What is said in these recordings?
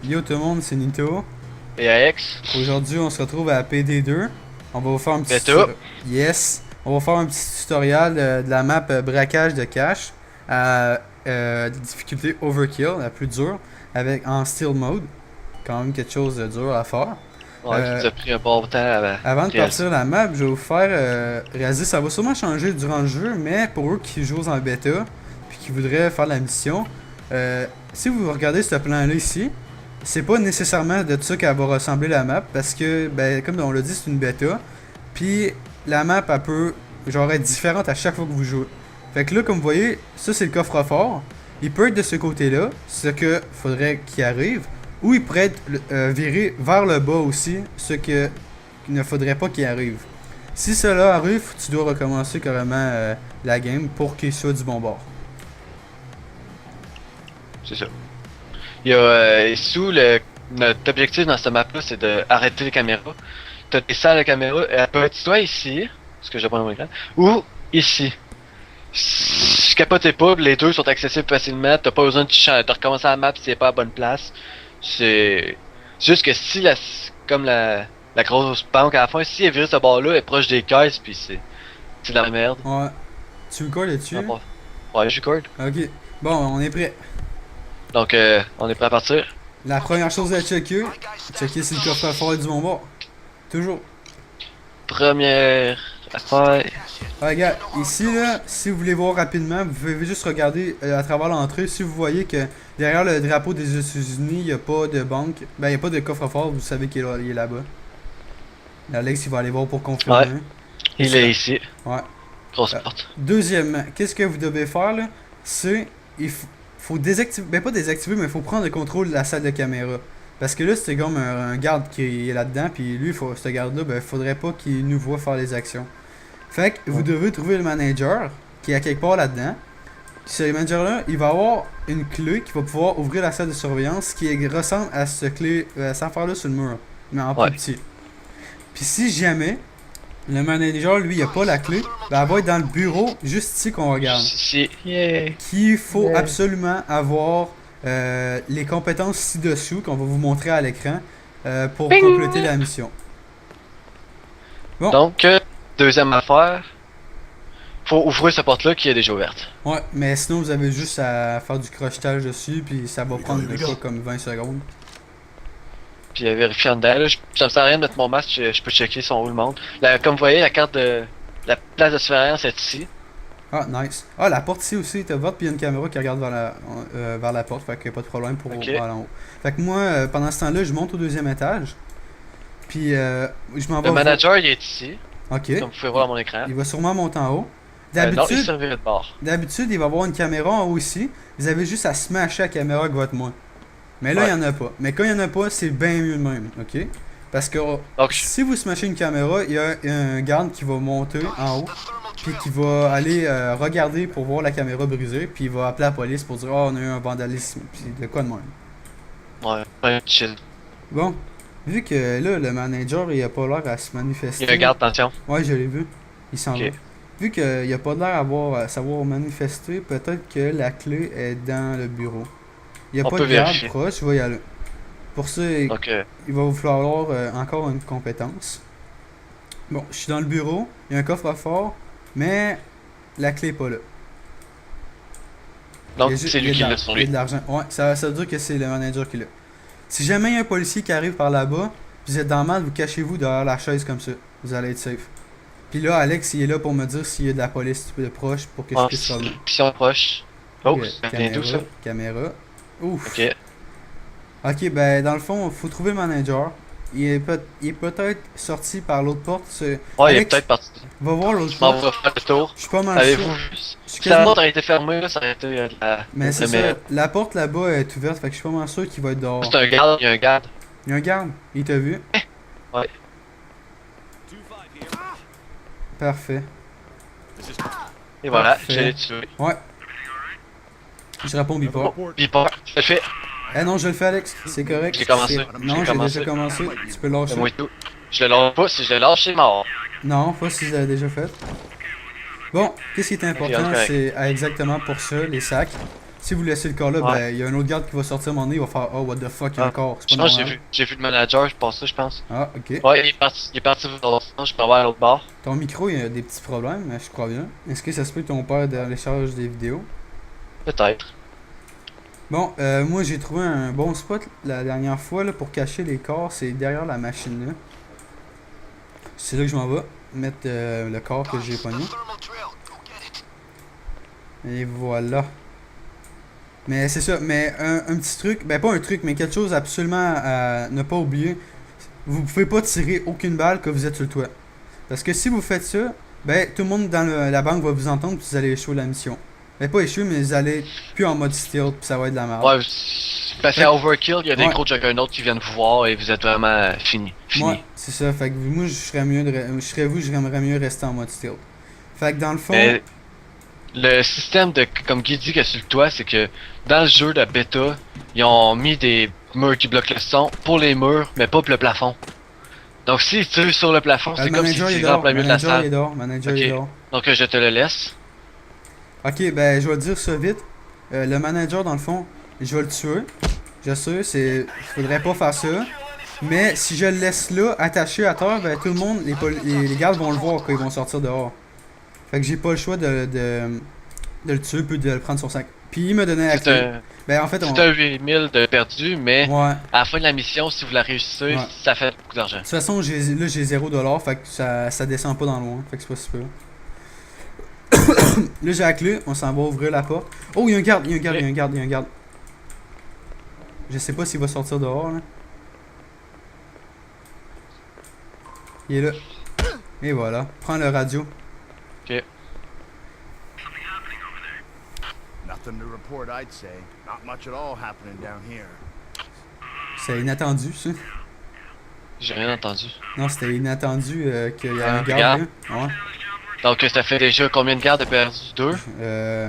Yo tout le monde, c'est Nito. Et AX. Aujourd'hui, on se retrouve à PD2. On va vous faire un petit Beta. Yes. On va faire un petit tutoriel de la map braquage de cache à difficulté Overkill, la plus dure, avec en Steal Mode. Quand même quelque chose de dur à faire. Ouais, qui nous a pris un bon temps Avant de réaliser. partir la map, je vais vous faire réaliser. Ça va sûrement changer durant le jeu, mais pour eux qui jouent en bêta puis qui voudraient faire la mission, si vous regardez ce plan-là ici, c'est pas nécessairement de ça qu'elle va ressembler la map parce que, ben, comme on l'a dit, c'est une bêta. Puis la map, elle peut genre être différente à chaque fois que vous jouez. Fait que là, comme vous voyez, ça c'est le coffre-fort. Il peut être de ce côté-là, ce que faudrait qu'il arrive. Ou il pourrait être viré vers le bas aussi, ce que qu'il ne faudrait pas qu'il arrive. Si cela arrive, tu dois recommencer carrément la game pour qu'il soit du bon bord. C'est ça. Il y a sous notre objectif dans cette map là, c'est d'arrêter les caméras. T'as des salles de caméras, elle peut être soit ici, parce que j'ai pas mon écran, ou ici. Je capotais pas, les deux sont accessibles facilement, t'as pas besoin de recommencer la map si c'est pas à la bonne place. C'est juste que si comme la grosse banque à la fin, si elle vire ce bord là, elle est proche des caisses, puis c'est de la merde. Ouais. Tu me colles dessus? Ouais, je suis cord. Ok. Bon, on est prêt. Donc, on est prêt à partir. La première chose à checker si le coffre-fort est du bon bord. Toujours. Première affaire. Ouais, gars, ici, là, si vous voulez voir rapidement, vous pouvez juste regarder à travers l'entrée. Si vous voyez que derrière le drapeau des États-Unis, il n'y a pas de banque, ben, il n'y a pas de coffre-fort, vous savez qu'il est là-bas. Alex, il va aller voir pour confirmer. Ouais. Il est ici. Ouais. Grosse porte. Deuxièmement, qu'est-ce que vous devez faire, là? C'est, faut désactiver, ben pas désactiver, mais il faut prendre le contrôle de la salle de caméra. Parce que là, c'est comme un garde qui est là-dedans, puis lui, ce garde-là, ben, faudrait pas qu'il nous voit faire les actions. Fait que vous devez trouver le manager qui est à quelque part là-dedans. Ce manager-là, il va avoir une clé qui va pouvoir ouvrir la salle de surveillance qui ressemble à cette clé, à cette affaire-là sur le mur, mais en plus petit. Puis si jamais le manager, lui, il a pas la clé, ben, elle va être dans le bureau juste ici qu'on regarde. Ici. Yeah. Qu'il faut absolument avoir les compétences ci-dessous qu'on va vous montrer à l'écran pour compléter la mission. Bon. Donc, deuxième affaire, faut ouvrir cette porte-là qui est déjà ouverte. Ouais, mais sinon vous avez juste à faire du crochetage dessus, puis ça va prendre quoi, comme 20 secondes. Puis vérifier en dedans. Là, ça me sert à rien de mettre mon masque, je peux checker son où le monde. Comme vous voyez, la carte de la place de surveillance est ici. Ah, nice. Ah, la porte ici aussi, t'as vote, puis il y a une caméra qui regarde vers la porte, fait que pas de problème pour aller en haut. Fait que moi, pendant ce temps-là, je monte au deuxième étage, puis je m'en vais. Le manager, il est ici. Ok. Comme vous pouvez voir dans mon écran. Il va sûrement monter en haut. Non, il servirait de bord. D'habitude, il va y avoir une caméra en haut ici. Vous avez juste à smasher la caméra avec votre main. Mais là, il n'y en a pas. Mais quand il n'y en a pas, c'est bien mieux de même, ok? Parce que si vous smashez une caméra, il y a un garde qui va monter en haut, puis qui va aller regarder pour voir la caméra brisée, puis il va appeler la police pour dire « Oh, on a eu un vandalisme », puis de quoi de même. Ouais, chill. Bon, vu que là, le manager, il a pas l'air à se manifester. Il y a un garde, attention. Ouais, je l'ai vu. Il s'en va. Vu qu'il a pas l'air à savoir manifester, peut-être que la clé est dans le bureau. Il n'y a pas de garde proche, je vais y aller. Pour ça, il va vous falloir encore une compétence. Bon, je suis dans le bureau, il y a un coffre-fort, mais la clé est pas là. Donc c'est lui qui l'a sur lui. Il y a de l'argent. Ouais, ça veut dire que c'est le manager qui l'a. Si jamais il y a un policier qui arrive par là-bas, vous êtes dans le mal, vous cachez-vous derrière la chaise comme ça. Vous allez être safe. Puis là, Alex, il est là pour me dire s'il y a de la police de proche pour que je puisse revenir. Puis si on est proche. Oh, ça vient d'où ça? Caméra. Ouf. Ok. Ok, ben dans le fond, il faut trouver le manager. Il est peut-être sorti par l'autre porte. Ouais, Alex, il est peut-être parti. Va voir l'autre porte. Je m'en vais faire le tour. Je suis pas mal Savez-vous, si la porte aurait été fermée, là, ça aurait été la... Mais c'est ça, la porte là-bas est ouverte, fait que je suis pas mal sûr qu'il va être dehors. C'est un garde, il y a un garde. Il y a un garde, il t'a vu? Ouais. Parfait. Et voilà, je l'ai tué. Ouais. Je réponds Bipor. Bipor, je le fais. Eh non, je le fais Alex, c'est correct. J'ai commencé. Non, j'ai déjà commencé. Tu peux lâcher. Moi et tout. Je le lâche pas, si je le lâche, c'est mort. Non, pas si je l'avais déjà fait. Bon, qu'est-ce qui est important, c'est exactement pour ça, les sacs. Si vous laissez le corps là, Ouais. ben, il y a un autre garde qui va sortir à un moment donné, il va faire oh, what the fuck, il y a un Ouais. corps, Je c'est pas pense que normal. j'ai vu le manager, je pense ça, je pense. Ah, ok. Ouais, il est parti vers l'autre sens, je peux voir à l'autre bord. Ton micro, il y a des petits problèmes, je crois bien. Est-ce que ça se peut que ton père télécharge des vidéos? Peut-être. Bon, moi j'ai trouvé un bon spot la dernière fois là, pour cacher les corps, c'est derrière la machine là. C'est là que je m'en vais, mettre le corps que j'ai pogné. Et voilà. Mais c'est ça, mais un petit truc, ben pas un truc, mais quelque chose absolument à ne pas oublier. Vous pouvez pas tirer aucune balle quand vous êtes sur le toit. Parce que si vous faites ça, ben tout le monde dans la banque va vous entendre puis vous allez échouer la mission. Ben pas échouer, mais vous allez plus en mode stealth puis ça va être de la merde. Ouais, parce qu'à Overkill, il y a des Ouais. gros juggernauts qui viennent vous voir et vous êtes vraiment fini. Ouais, c'est ça. Fait que moi, je serais mieux je serais vous, j'aimerais mieux rester en mode stealth. Fait que dans le fond, Mais le système de, comme Guy dit que sur le toit, c'est que dans le jeu de bêta, ils ont mis des murs qui bloquent le son pour les murs, mais pas pour le plafond. Donc s'ils tirent sur le plafond, le c'est comme s'ils manager il est tiraient en dehors, plein milieu de la manager il est salle. dehors, manager il est Ok. dehors. Donc je te le laisse. Ok, ben je vais dire ça vite. Le manager, dans le fond, je vais le tuer. Je sais, faudrait pas faire ça. Mais si je le laisse là, attaché à terre, ben tout le monde, les gardes vont le voir quand ils vont sortir dehors. Fait que j'ai pas le choix de le tuer puis de le prendre sur sac. Puis il me donnait la C'est clé. un, Ben en fait, c'est un 8000 de perdu, mais ouais. à la fin de la mission, si vous la réussissez, Ouais. ça fait beaucoup d'argent. De toute façon, là j'ai 0$, fait que ça descend pas dans le loin. Fait que c'est pas super. Là j'ai la clé, on s'en va ouvrir la porte. Oh, il y a un garde, il y a un garde, il y a un garde, il y a un garde. Je sais pas s'il va sortir dehors là. Il est là. Et voilà. Prends le radio. Ok. Nothing to report, I'd say. Not much at all happening down here. C'est inattendu ça. J'ai rien entendu. Non, c'était inattendu qu'il y a un Un garde là. Ouais. Donc ça fait déjà combien de gardes de perdu? 2?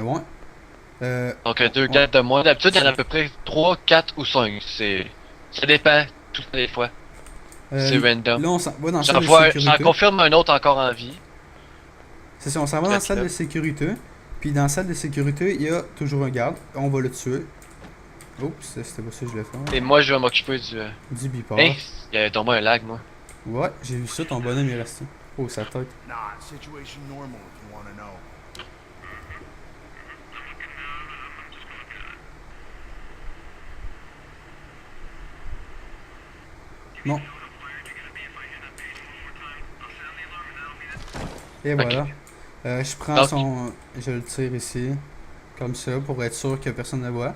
Ouais. Donc deux ouais. gardes de moins. D'habitude, il y en a à peu près 3, 4 ou 5. Ça dépend toutes les fois. C'est random. Là, on s'en va dans la J'en salle de j'en sécurité. confirme un autre encore en vie. C'est ça, on s'en va dans la salle de sécurité. Puis dans la salle de sécurité, il y a toujours un garde. On va le tuer. Oups, c'était pas ça que je voulais faire. Et moi, je vais m'occuper Du bipart. Hey, il y a tombé un lag, moi. Ouais, j'ai vu ça, ton bonhomme est resté. Oh, sa tête. Nah, situation normal if you want to know. Non. Et voilà. Je prends Donc- son. Je le tire ici. Comme ça, pour être sûr que personne ne le voit.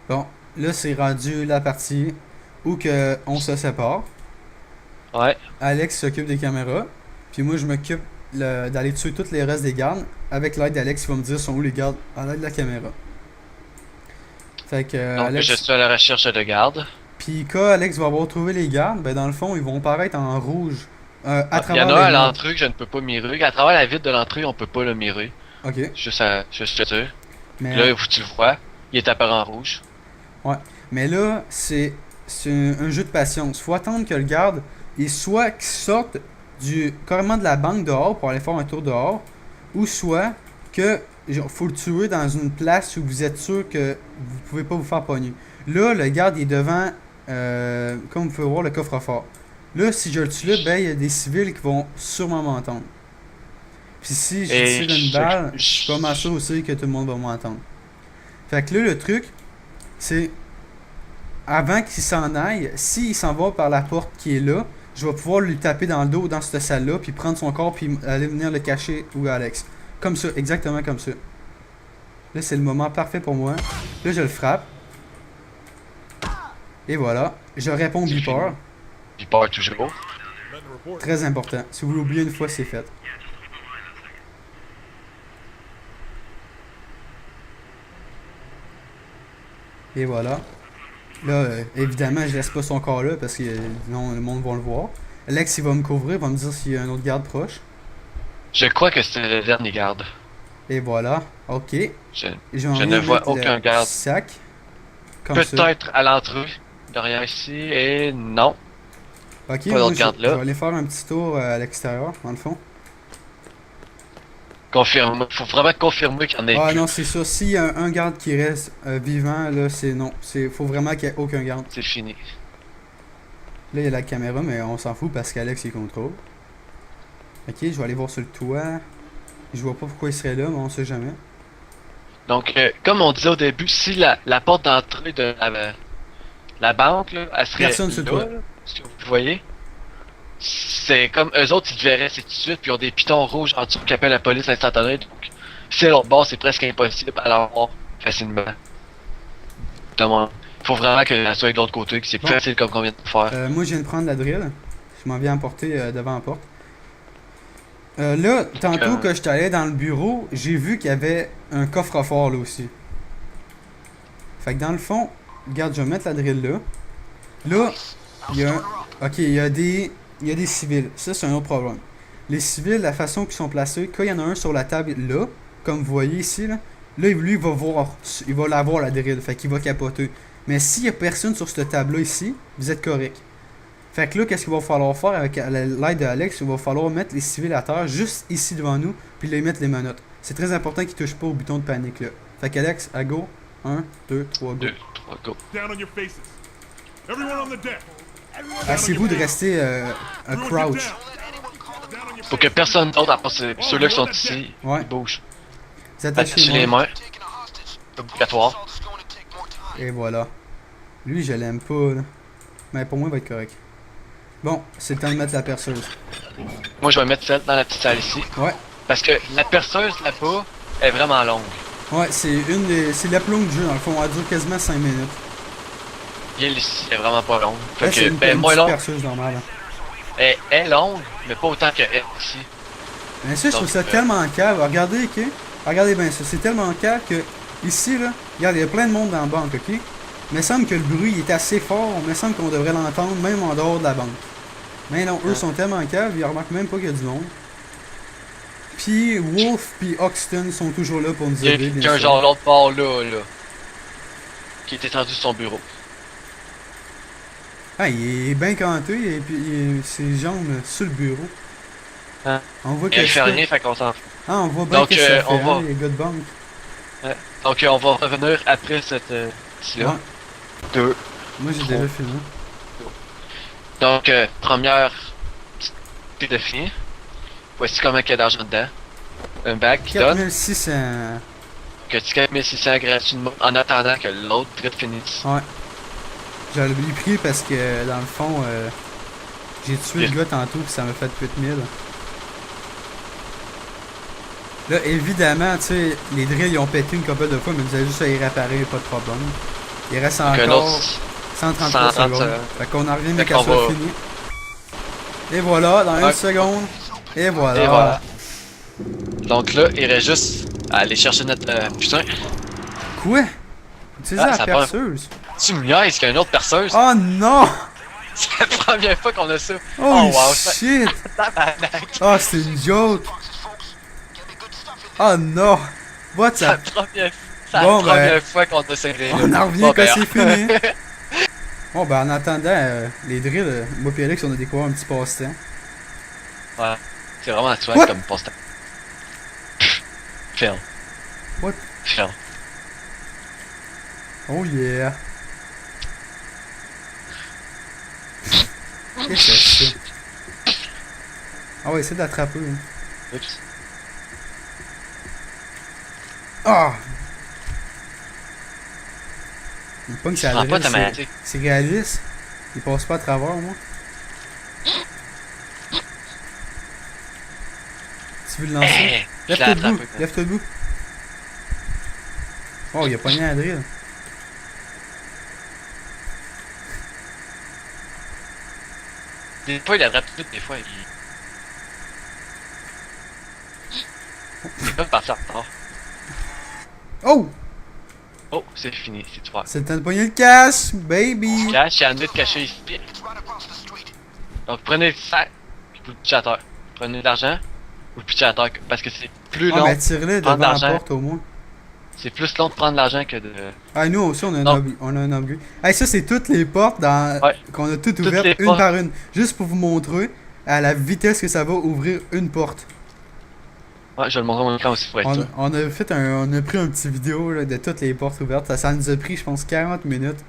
Bon, là, c'est rendu la partie où que on se sépare. Ouais. Alex s'occupe des caméras. Puis moi, je m'occupe d'aller tuer tous les restes des gardes. Avec l'aide d'Alex, il va me dire sont où les gardes à l'aide de la caméra. Fait que Donc Alex. je suis à la recherche de garde. Puis quand Alex va avoir trouvé les gardes, ben dans le fond, ils vont apparaître en rouge à Il y travers en a un à les murs. l'entrée que je ne peux pas mirer. À travers la vitre de l'entrée, on peut pas le mirer. Ok. Juste te dire. Mais, Là, tu le vois. Il est apparu en rouge. mais là, c'est un jeu de patience. Faut attendre que le garde, il soit qu'il sorte carrément de la banque dehors pour aller faire un tour dehors, ou soit que faut le tuer dans une place où vous êtes sûr que vous pouvez pas vous faire pogner. Là, le garde il est devant, comme vous pouvez voir, le coffre-fort. Là, si je le tue là, ben il y a des civils qui vont sûrement m'entendre. Puis si je Et tire une balle, je suis pas mal sûr aussi que tout le monde va m'entendre. Fait que là, le truc, c'est avant qu'il s'en aille, s'il s'en va par la porte qui est là, je vais pouvoir lui taper dans le dos dans cette salle-là, puis prendre son corps, puis aller venir le cacher où est Alex. Comme ça, exactement comme ça. Là, c'est le moment parfait pour moi. Là, je le frappe. Et voilà. Je réponds C'est Beeper. fini. Il part toujours. Très important. Si vous l'oubliez une fois, c'est fait. Et voilà. Là, évidemment, je laisse pas son corps là parce que sinon le monde va le voir. Alex, il va me couvrir, il va me dire s'il y a un autre garde proche. Je crois que c'est le dernier garde. Et voilà. Ok. Je, Je vais Je ne vois aucun garde. sac. Comme ça. Peut-être à l'entrée, derrière ici, et non. Ok, pas moi, d'autre garde là. je vais aller faire un petit tour à l'extérieur, dans le fond. Confirme. Faut vraiment confirmer qu'il y en ait Ah plus. non, c'est ça. S'il y a un garde qui reste vivant, là, c'est non. Faut vraiment qu'il n'y ait aucun garde. C'est fini. Là, il y a la caméra, mais on s'en fout parce qu'Alex, il contrôle. Ok, je vais aller voir sur le toit. Je vois pas pourquoi il serait là, mais on sait jamais. Donc, comme on disait au début, si la porte d'entrée de la banque, là, elle serait Personne sur le toit. là, ce que vous voyez, c'est comme eux autres, ils devaient rester tout de suite, puis ils ont des pitons rouges en dessous qui appellent la police instantanée. Donc, si l'autre bord, c'est presque impossible à l'avoir facilement. Demande. Faut vraiment que soit de l'autre côté, que c'est plus Bon. facile comme qu'on vient de faire. Moi, je viens de prendre la drill. Je m'en viens emporter devant la porte. Là, tantôt que je suis allé dans le bureau, j'ai vu qu'il y avait un coffre-fort là aussi. Fait que dans le fond, regarde, je vais mettre la drill là. Là, il y a ok, il y a des civils. Ça, c'est un autre problème. Les civils, la façon qu'ils sont placés, quand il y en a un sur la table là, comme vous voyez ici, là, lui, il va voir, il va l'avoir la drill, fait qu'il va capoter. Mais s'il y a personne sur cette table là ici, vous êtes correct. Fait que là, qu'est-ce qu'il va falloir faire avec l'aide de Alex? Il va falloir mettre les civils à terre juste ici devant nous, puis les mettre les menottes. C'est très important qu'ils touchent pas au bouton de panique là. Fait qu'Alex, à go. 1, 2, 3, go. 2, 3, go. Down on your faces. Everyone on the deck. Asseyez-vous de rester un crouch. Faut que personne d'autre, à part ceux-là qui sont ici, Ouais. bouge. Vous Attachez attachez les les mains. mains. Obligatoire. Et voilà. Lui, je l'aime pas, là. Mais pour moi, il va être correct. Bon, c'est le temps de mettre la perceuse. Moi, je vais mettre celle dans la petite salle ici. Ouais. Parce que la perceuse là-bas est vraiment longue. Ouais, c'est la plus longue du jeu, dans le fond. Elle dure quasiment 5 minutes. Elle ici est vraiment pas longue. Fait Là, que, c'est une moins petite longue. perceuse normale. Hein. Elle est longue, mais pas autant que elle ici. Mais ça, je trouve ça Donc, tellement cave. Regardez, ok? Regardez bien ça. C'est tellement cave que, ici, là, regarde, il y a plein de monde dans la banque, ok? Il me semble que le bruit est assez fort. Il me semble qu'on devrait l'entendre, même en dehors de la banque. Mais non, eux sont tellement caves, ils remarquent même pas qu'il y a du monde. Puis Wolf puis Hoxton sont toujours là pour nous Il y a aider, bien quelqu'un sûr. genre l'autre bord là. Qui est étendu sur son bureau. Ah, il est bien canté et puis ses jambes sur le bureau. Hein? On voit Et elle que fait rien, fait qu'on s'en fout. Ah, on voit bien Donc, que ça fait, on hein, va- les gars de banque. Donc on va revenir après cette ici-là. Ouais. 2. Moi, j'ai Trois. déjà fini. Donc première petite de fini. Voici combien il y a d'argent dedans. Un bac qui donne 4600. que tu 4600 gratuitement en attendant que l'autre trip finisse. Ouais. J'avais oublié pris parce que, dans le fond, j'ai tué le gars tantôt puis ça m'a fait 8000. Là, évidemment, tu sais, les drills ils ont pété une couple de fois, mais vous avez juste à y réparer, pas de problème. Il reste Donc un encore autre 133 130 secondes. secondes. Fait qu'on a rien mais Fait qu'à qu'on soit va- fini. Et voilà, dans une Ouais. seconde. Et voilà. Et voilà. Donc là, il reste juste à aller chercher notre putain. Quoi? Utilisez Ah, la ça part. perceuse. Tu me niaises qu'il y a une autre perceuse. Oh non! C'est la première fois qu'on a ça. Holy wow, shit! tabarnak. Oh, c'est une joke! Oh non! What C'est la ça? première, Bon, ben, première fois qu'on a ça. On en revient quand c'est fini. Bon, ben en attendant, les drills, moi et Alex, on a découvert un petit passe-temps. Ouais. C'est vraiment swag What? comme poste. Phil. What? Phil. Oh yeah! Qu'est-ce que c'est ça? Ah ouais, essaie de l'attraper. Hein. Oups. Ah! Il pogne Tu sa prends pas drill, ta maladie. c'est réaliste. Il passe pas à travers, moi. Tu veux le lancer? Hey, je l'ai Lève-toi debout, attrapé. lève-toi debout. Oh, il a pogné la drill. Des fois, il attrape tout, des fois, il. Il est pas parti en retard. Oh! Oh, c'est fini, c'est toi. C'est le temps de pogner le cash, baby! Cash, il y en a de caché ici. Donc, prenez le sac, puis vous le pitchez à terre. Prenez de l'argent, vous le pitchez à terre, parce que c'est plus Ah, long. mais tire-le prends devant de la l'argent. porte au moins. C'est plus long de prendre l'argent que de. Ah, nous aussi, on a Non. on a un upgrade. Hey, ça, c'est toutes les portes Ouais. qu'on a toutes Toutes ouvertes les une portes. par une. Juste pour vous montrer à la vitesse que ça va ouvrir une porte. Ouais, je vais le montrer à mon écran aussi pour être sûr. On a pris un petit vidéo là, de toutes les portes ouvertes. Ça nous a pris, je pense, 40 minutes.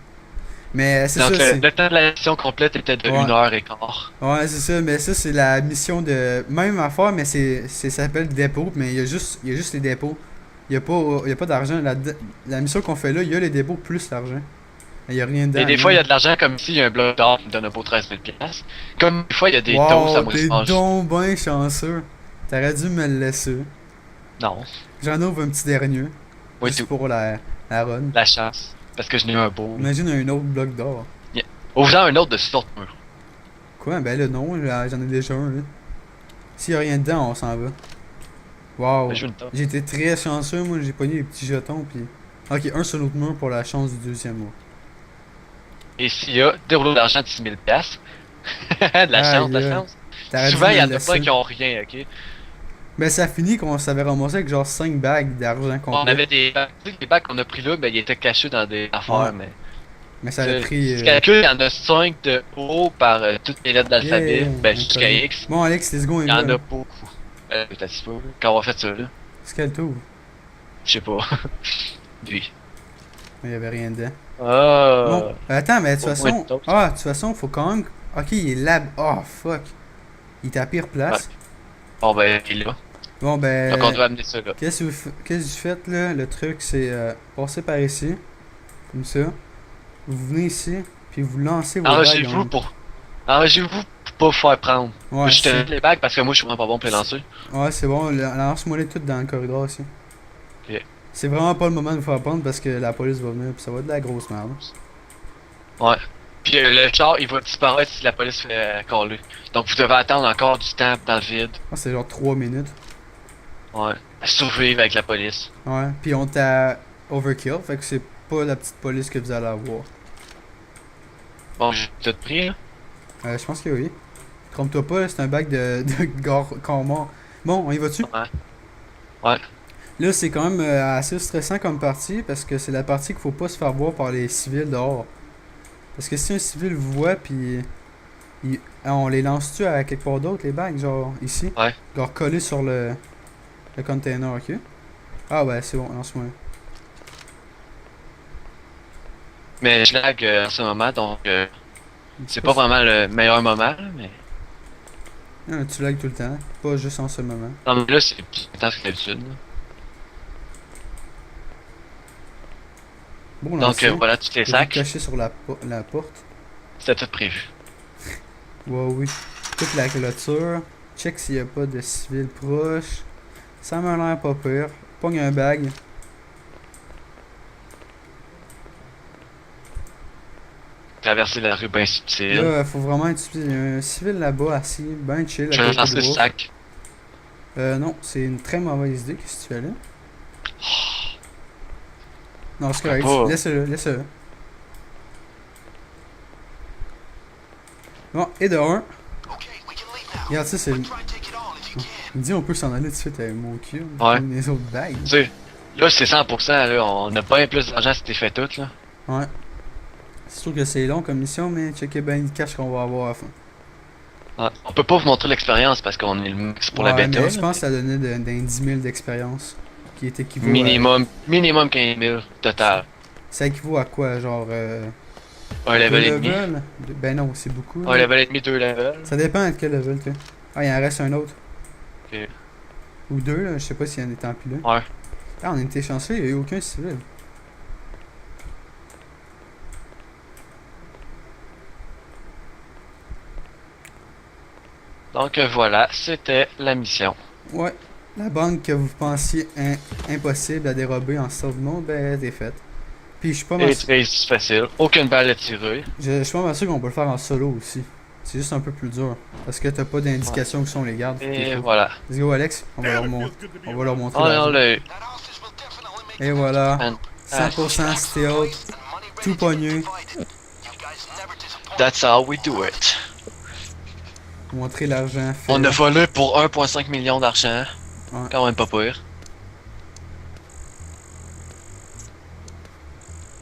Mais c'est Donc, ça, c'est. le temps de la mission complète était de Ouais. 1h15. Ouais, c'est ça, mais ça, c'est la mission de. Même affaire, mais ça s'appelle dépôt, mais il y a juste les dépôts. Il y a pas d'argent. La mission qu'on fait là, il y a les dépôts plus l'argent. Mais il y a rien dedans. Et des fois, il y a de l'argent comme ici, il y a un bloc d'or qui me donne un beau 13 000 piastres. Comme des fois, il y a des doses à Wow, moitié t'es mange. donc ben chanceux. T'aurais dû me le laisser. Non, J'en ouvre un petit dernier. oui, Juste tout. pour la run. La chance. Parce que je n'ai eu un beau. Imagine un autre bloc d'or. Ouvre-en un autre de sorte mur. Quoi? Ben là, non, j'en ai déjà un, là. S'il y a rien dedans, on s'en va. Wow. Ben, je veux une top. J'ai été très chanceux, moi, j'ai pogné les petits jetons, puis... Ok, un sur l'autre mur pour la chance du deuxième mur. Et s'il y a des rouleaux d'argent de 6 000 piastres. De la chance, de la chance. Souvent, il y en a pas qui ont rien, ok? Ben ça finit qu'on s'avait ramassé avec genre 5 bagues d'argent On complet. avait des bacs. Tu sais, les bacs qu'on a pris là, ben, ils étaient cachés dans des affaires, Ouais. mais. Mais ça a pris... Si tu calcules, il y en a 5 de haut par toutes les lettres d'alphabet, Yeah, ben jusqu'à incroyable. X. Bon, Alex, let's go, Il y en a beaucoup. Peut-être pas. Quand on va faire ça là. C'est quel tour? Je sais pas. Lui. Il y avait rien dedans. Ah. Bon, attends, mais de toute Au moins façon... de toast. Ah, de toute façon, faut quand même... Ok, il est là... Oh, fuck. Il est à pire place. Bon ben, il est là. Bon, ben... Donc on doit amener ça là. Qu'est-ce que vous faites là? Le truc c'est passer par ici. Comme ça. Vous venez ici. Puis vous lancez vos bagues. Arrangez-vous pour. Arrangez-vous pour pas vous faire prendre. Ouais, je te c'est mets les bagues parce que moi je suis vraiment pas bon pour les lancer. ouais, c'est bon. Lance-moi les toutes dans le corridor aussi. Ok. C'est vraiment pas le moment de vous faire prendre parce que la police va venir. Puis ça va être de la grosse merde. Ouais. Puis le char il va disparaître si la police fait caller. Donc vous devez attendre encore du temps dans le vide. Ah, c'est genre 3 minutes. Ouais. À survivre avec la police. Ouais. Puis on t'a overkill. Fait que c'est pas la petite police que vous allez avoir. Bon, j'ai tout pris là. Je pense que oui. Trompe-toi pas, là, c'est un bac de corps mort. Bon, on y va-tu? Ouais. Ouais. Là, c'est quand même assez stressant comme partie parce que c'est la partie qu'il faut pas se faire voir par les civils dehors. Parce que si un civil vous voit, puis on les lance-tu à quelque part d'autre, les bagues, genre ici? Ouais. Genre collés sur le container, ok? Ah ouais, c'est bon, lance-moi. Mais je lag en ce moment donc c'est pas vraiment le meilleur moment là, mais. Ah, tu lags tout le temps, pas juste en ce moment. Non mais là c'est plus intense que d'habitude. là. Bon, Donc voilà tous les sacs. caché sur la porte. C'était tout prévu. Ouais, oui. Toute la clôture. Check s'il y a pas de civils proches. Ça m'a l'air pas pire. Pogne un bag. Traverser la rue bien subtile. Là, faut vraiment être subtil. Il y a un civil là-bas assis, ben chill. Je à vais côté lancer de le moi. sac. Non, c'est une très mauvaise idée. Qu'est-ce que tu fais là? Non, c'est correct. pas. Laisse-le, laisse-le. Bon, et de un. Regarde ça, c'est. Il dit on peut s'en aller tout de suite avec mon cul. Ouais. Les autres bagues. Tu sais, là c'est 100%, là, on a bien plus d'argent si t'es fait tout là. Ouais. C'est sûr que c'est long comme mission, mais checkez bien le cash qu'on va avoir à la fin. Ouais. On peut pas vous montrer l'expérience parce qu'on est le max pour la Ouais, bêta. mais là. je pense que ça donnait d'un 10 000 d'expérience. Qui est équivaut Minimum 15 000 total. Ça équivaut à quoi? Genre. Un level et deux demi. levels? Ben non, c'est beaucoup. Un là. level et demi, 2 levels. Ça dépend de quel level, toi. Ah, il en reste un autre. Ok. Ou deux, là. Je sais pas s'il y en est en plus là. Ouais. Ah, on était chanceux, il n'y a eu aucun civil. Donc voilà, c'était la mission. Ouais. La banque que vous pensiez impossible à dérober en sort de monde, ben, elle est faite. Puis je suis pas mal Et sûr. très facile. Aucune balle à tirer. Je suis pas mal sûr qu'on peut le faire en solo aussi. C'est juste un peu plus dur. Parce que t'as pas d'indication où sont les gardes. Et voilà. Let's go, Alex. On va leur, Damn, it feels good to be on va leur montrer. On la- l'a eu. Et voilà. And 100% stealth. Tout pogné. that's how we do it. Montrer l'argent. fait. On a volé pour 1,5 million d'argent. Ouais. Quand même pas pire.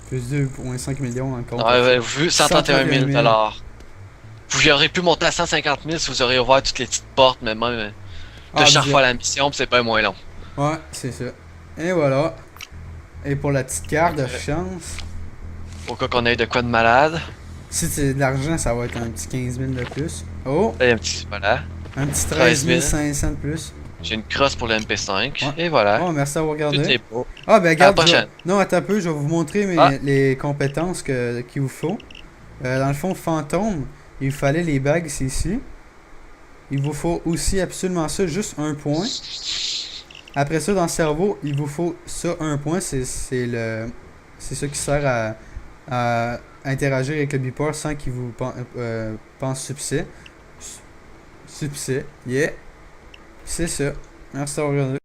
Plus 2,5 millions encore. Ouais, vu 131 000 131 000. Vous auriez pu monter à 150 000 si vous auriez ouvert toutes les petites portes, mais même. de chaque bien. fois la mission, pis c'est pas moins long. Ouais, c'est ça. Et voilà. Et pour la petite carte de chance, Au cas qu'on ait de quoi de malade. si c'est de l'argent, ça va être un petit 15 000 de plus. Oh, Là, il y a un petit. Voilà. un petit 13 000. 13 500 de plus. J'ai une crosse pour le MP5. Ouais. Et voilà. Oh, merci d'avoir Tout regardé. est beau. Ah, ben, regarde. À la prochaine. Non, attends un peu, je vais vous montrer Ah. les compétences qu'il vous faut. Dans le fond, fantôme, il vous fallait les bagues, c'est ici. Il vous faut aussi absolument ça, juste un point. Après ça, dans le cerveau, il vous faut ça, un point. C'est ça qui sert à interagir avec le beeper sans qu'il vous pense succès. Succès, yeah. C'est ça. Merci d'avoir regardé.